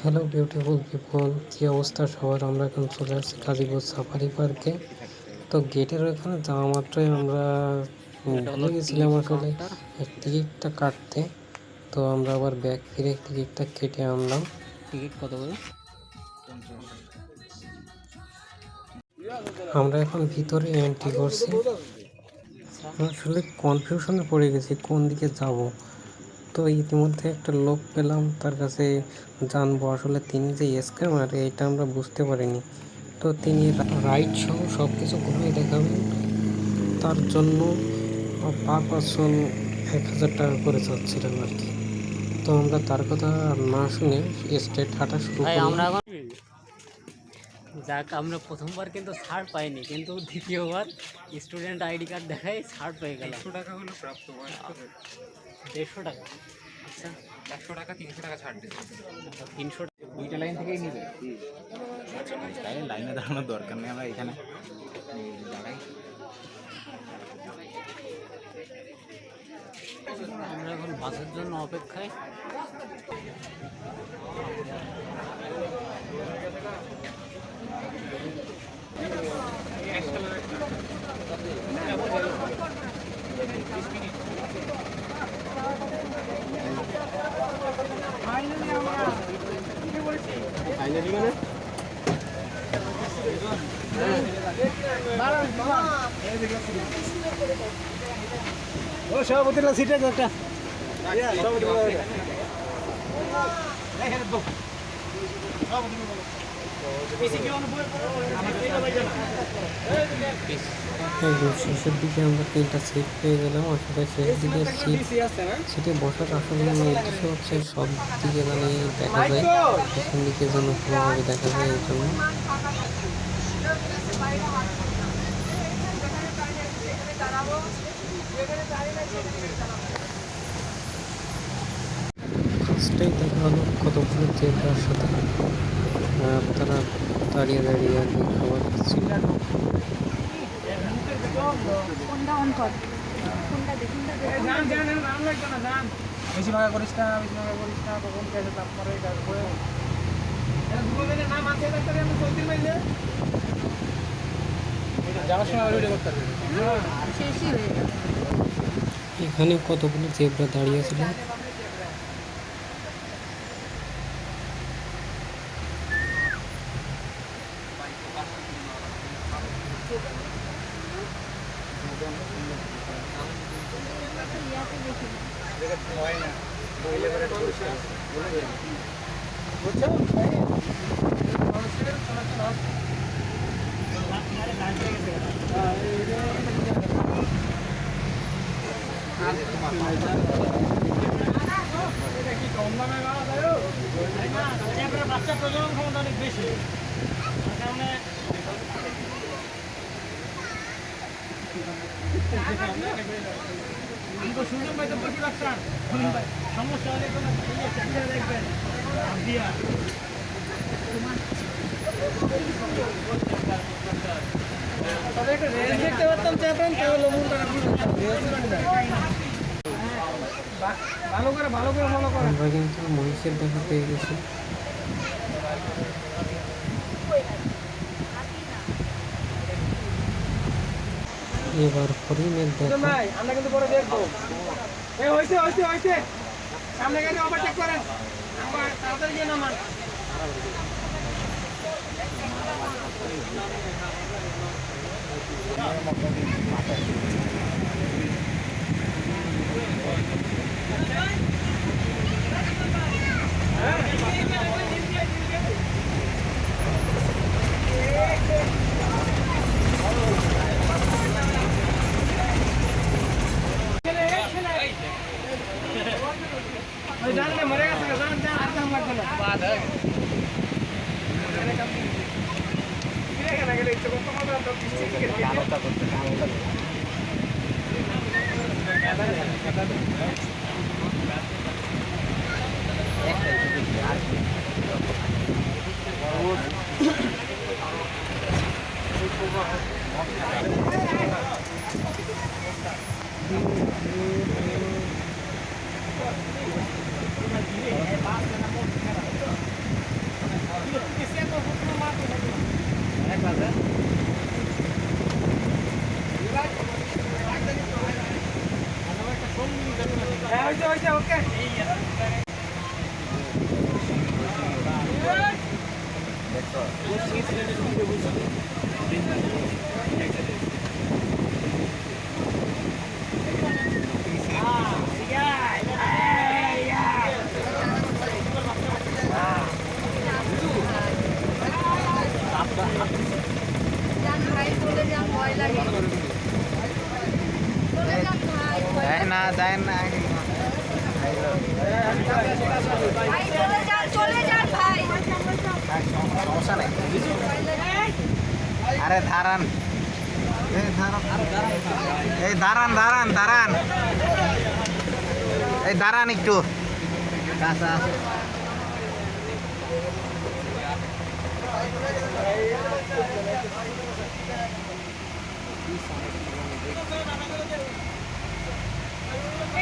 Hello beautiful people, কী অবস্থা সবার? আমরা এখন চলে আসছি গাজীপুর সাফারি পার্কে। তো গেটের ওখানে যাওয়া মাত্রই আমরা ভুলে গেছিলাম আসলে টিকিটটা কাটতে। তো আমরা আবার ব্যাক ফিরে টিকিটটা কেটে আনলাম। টিকিট কত করে? আমরা এখন ভিতরে এন্ট্রি করছি। আসলে কনফিউশনে পড়ে গেছি কোন দিকে যাব। তো ইতিমধ্যে একটা লোক পেলাম, তার কাছে জানবো আসলে তিনি যে স্ক্যামার এটা আমরা বুঝতে পারিনি। তো তিনি রাইড সহ সব কিছু ঘুরে দেখাবেন, তার জন্য পার পারসন 1,000 টাকা করে চাচ্ছিলেন আর কি। তো আমরা তার কথা না শুনে স্ট্রেট হাঁটা শুরু করলাম। যাক, আমরা প্রথমবার কিন্তু ছাড় পাইনি, কিন্তু দ্বিতীয়বার স্টুডেন্ট আইডি কার্ড দেখাই ছাড় পেয়ে গেলাম। 100 টাকা হলো প্রাপ্ত, 150 টাকা। আচ্ছা, 100 টাকা 300 টাকা ছাড় দিচ্ছে। 300 দুইটা লাইন থেকেই নিবে। তাই লাইনে দাঁড়ানোর দরকার নেই, আমরা এখানে দাঁড়াই। আমরা এখন বাসের জন্য অপেক্ষায়। ও সভাপতির সিটে একটা একদম শেষের দিকে আমরা 3টা সিট পেয়ে গেলাম। আসলে শেষের দিকে সিটে বসার আসলে উদ্দেশ্য হচ্ছে সব দিকে মানে দেখা যায়, পেছন দিকে যেন ভালোভাবে দেখা যায়। এই জন্য ফার্স্টেই দেখা হলো কতগুলো জেব্রার সাথে তারা দাঁড়িয়ে দাঁড়িয়ে আর কি খাবার খাচ্ছিল। বেশি ভাগা করিস না, বেশি ভাগা করিস না, তখন গেছে তারপরে যাওয়ার সময় ভিডিও করতে হবে। এখানে কতগুলো জেব্রা দাঁড়িয়ে ছিল। বাচ্চা প্রজনন ক্ষমতা অনেক বেশি, কারণে সুযোগ পাইতে বসে রাখছেন। সমস্যা হলে দেখবেন দিয়া তবে একটা রেঞ্জ দেখতে পারতাম, চেপেন তাহলে ভালো করে ফলো করে। আমরা কিন্তু মহিষের দেখা পেয়ে গেছি। এবার হরিণের দেখা। ভাই আমরা কিন্তু পরে দেখবো। হয়েছে সামনে গাড়ি ওভারটেক করেন, আমার তাড়াতাড়ি গিয়ে নামান। জানলে মরে গেছে, জান আর কাম লাগবে না। গেলে ইচ্ছে করতো মাত্র ওকে না যায় না সমস্যা নেই আরে দাঁড়ান এই দাঁড়ান দাঁড়ান দাঁড়ান এই দাঁড়ান একটু কাঁচা আছে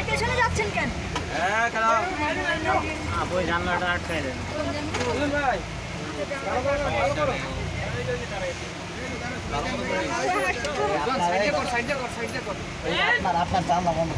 পেছনে যাচ্ছেন কেন? ওই জানলাটা আটকাই দেন। ভাই আপনার জানলা বন্ধ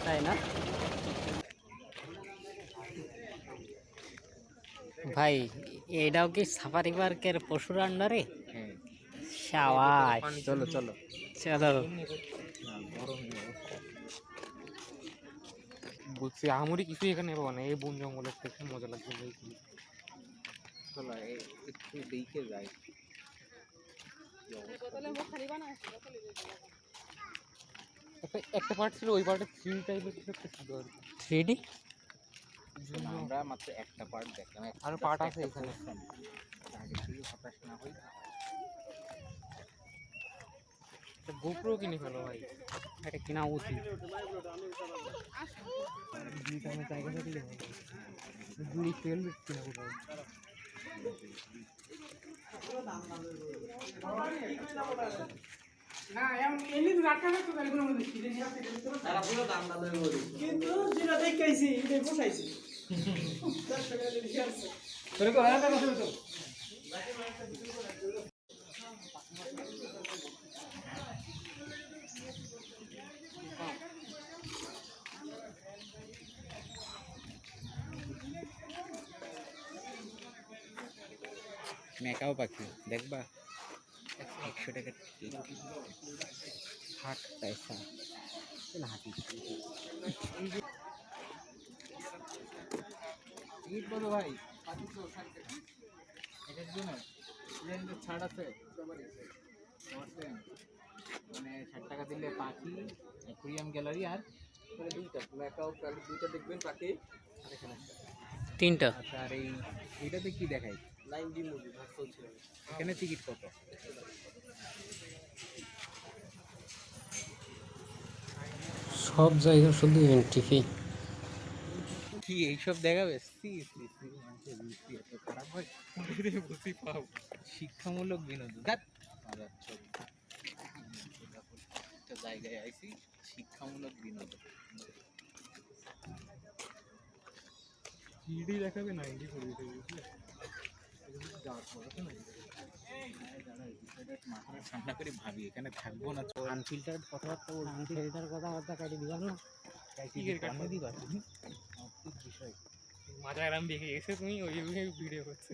তাই না ভাই? এটাও কি সাফারি পার্কের পশুর আন্ডারে? সাবাস, চলো চলো চলো। বলছি আমারই কিছু এখানে পাবো না, এই বন জঙ্গলের থেকে মজা লাগছে। চলো একটু দেখে যাই একটা পার্ট ছিল, ওই পার্টে 3 টাইপের কিছু একটা ছিল আর কি। 3D আমরা মাত্র একটা পার্ট দেখলাম আরো part আছে এখানে। আগে থেকে হতাশ না হই গোপ্রো কিনে ফেলো ভাই, এটা কিনা উচিত। জায়গা থাকলে হবে। দুই তেল কিনা কোথাও। না এমনি রাখা না তো এগুলো মধ্যে ছিলেন তারা পুরো দাম দাম বলি কিন্তু যেটা দেখাইছি এটাই পোষাইছি 10 টাকা দিয়ে দিয়েছে তোরে কো হাতে বসে তো মেকাও পাখি দেখবা 100 টাকা হাট পয়সা হাতি টিকিট কত ভাই? 560 স্টুডেন্টের ছাড় আছে মানে 60 টাকা দিলে পাখি, অ্যাকুয়ারিয়াম গ্যালারি আর দুইটা মেকাও দুইটা দেখবেন পাখি আর এখানে 3টা। আচ্ছা আর এইটাতে কি দেখাই? 9D মুভি চলছিল এখানে টিকিট কত? সব জায়গা শুধু এন্ট্রি ফি। কি এইসব দেখাবে? মানুষের রুচি এত খারাপ হয় বুঝি পাও শিক্ষামূলক বিনোদন একটা জায়গায় আইছি শিক্ষামূলক বিনোদন। ইডি দেখাবে না, ইডি করে দিতে বুঝলে। মাথাটা ঠান্ডা করে ভাবি এখানে থাকবো না, আনফিল্টার কথাবার্তা বলছি, আনফিল্টার কথাবার্তা কাটি দিবার না। দিবা তুমি অদ্ভুত বিষয়। মাথা আরাম দেখে এসে তুমি ওই ভিডিও করছো।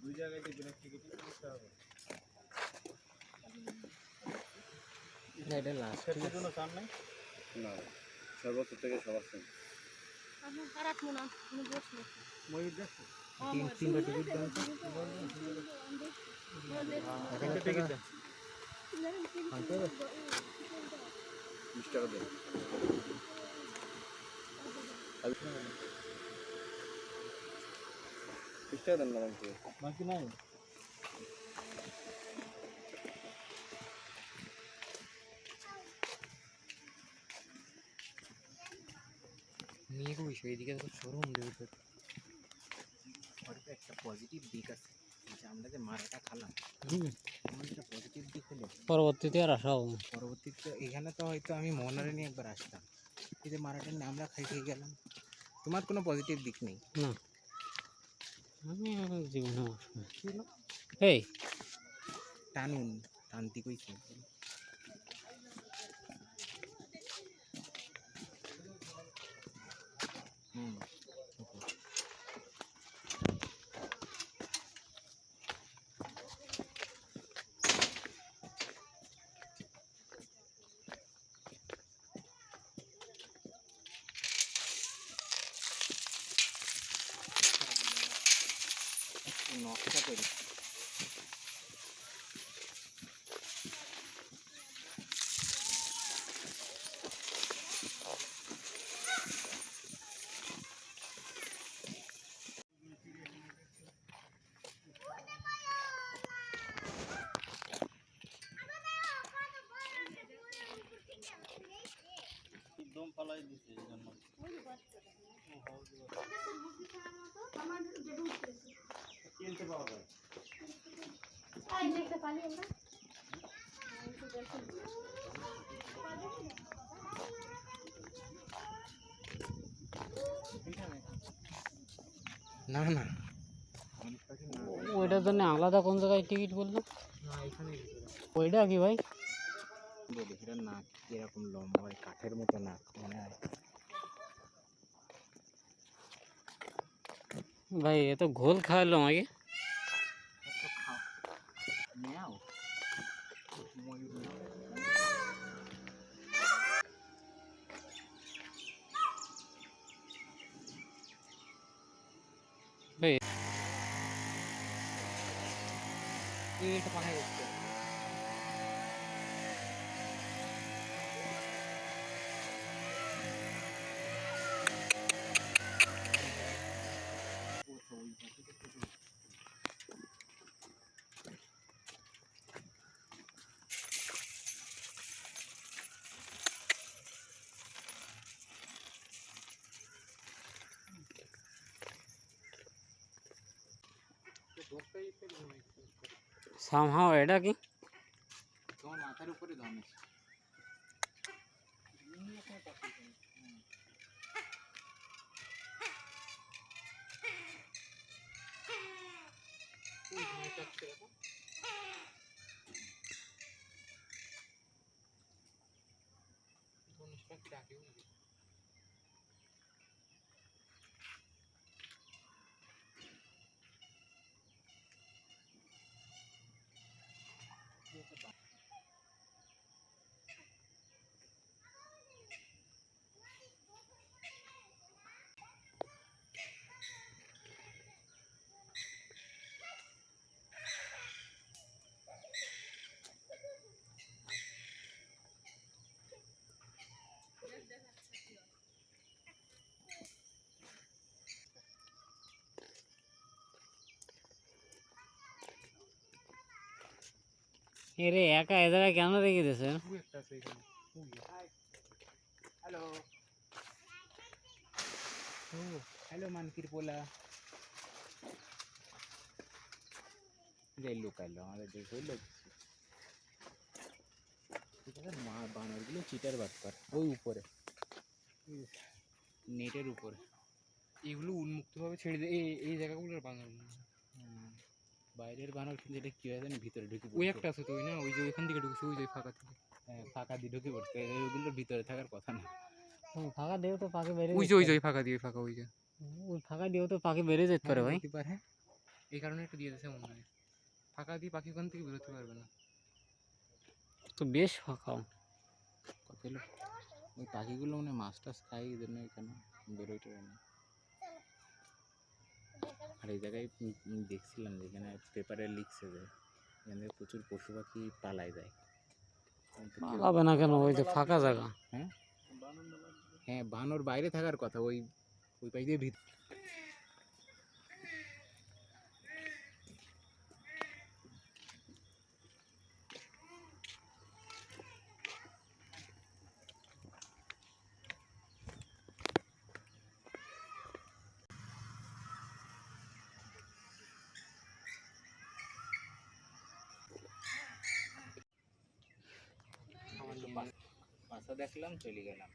দুই জায়গায় করতে হবে। এটা লাস্ট কোনো কাম নাই না, সর্বোচ্চ থেকে সবার সঙ্গে আমি আর রাখবো না, আমি বসবো। ময়ূর দেখো তিনটা টিকিট দাও তো। টিকিট দেন 20 টাকা দেয়। 20 টাকা দেন না আমাকে। বাকি নাই। মেয়ের বিষয় এদিকে তো শোরুম দেবে তো। ওর তো একটা পজিটিভ দিক আছে, যে আমরা যে মারাটা খালাম আমার একটা পজিটিভ দিক হলো পরবর্তীতে আর আসা হবে না। পরবর্তীতে এখানে তো হয়তো আমি মোহনারে নিয়ে একবার আসতাম, এই যে মারাটা নিয়ে আমরা খেয়ে গেলাম। তোমার কোনো পজিটিভ দিক নেই? না, আমি আমার জীবনে এই টানুন টানতি কইছে। হুম নকশা করি। একদম পালাই দিছে এই জন্য। কিনতে পাওয়া যায়। না না ওইটার জন্য আলাদা কোন জায়গায় টিকিট বললো? না এখানে ওইটা কি ভাই? বলি এটা নাক এরকম লম্বা হয়, কাঠের মতো নাক মনে হয়। ভাই এ তো ঘোল খাওয়ালো আমাকে। নেও ময়ূর নাও। ভাই এটা পাখায় উঠছে। সামহাও এটা কি? তোমার মাথার উপরে ধনেশ। এরে একা এ জায়গায় কেন রেখে দিয়েছে? হ্যালো হ্যালো মানকির পোলা যাই লোক আইলো আমাদের দেখে লোক মা বানরগুলো চিটার বাটপার ওই উপরে নেটের উপরে এগুলো উন্মুক্তভাবে ছেড়ে দিয়ে এই জায়গাগুলোর বানানো বাইরের বানর কিন্তু এটা কি হয় জানি ভিতরে ঢুকে ওই পড়ছে। একটা আছে তো ওই না ওই যে ওইখান থেকে ঢুকছে ওই যে ফাঁকা থেকে হ্যাঁ, ফাঁকা দিয়ে ঢুকে পড়ছে ওইগুলোর ভিতরে থাকার কথা না ফাঁকা দিয়েও তো পাখি বেড়ে ওই যে ওই যে ওই ফাঁকা দিয়ে ওই ফাঁকা ওই যে ওই ফাঁকা দিয়েও তো পাখি বেড়ে যেতে পারে ভাই। হতে পারে এই কারণে একটু দিয়ে দিয়েছে মনে হয় ফাঁকা দিয়ে পাখি ওখান থেকে বেরোতে পারবে না তো বেশ ফাঁকা। কথা হলো ওই পাখিগুলো মানে মাছ টাছ খাই এই জন্য এখানে বেরোইতে পারে না আর এই জায়গায় দেখছিলাম যেখানে পেপারে লিখছে যে এখানে প্রচুর পশু পাখি পালায় যায় কিন্তু কেউ- পালাবে না কেন? ওই যে ফাঁকা জায়গা। হ্যাঁ বানর বাইরে থাকার কথা ওই ওই পাশ দিয়ে ভিতরে পাশা দেখলাম চলে গেলাম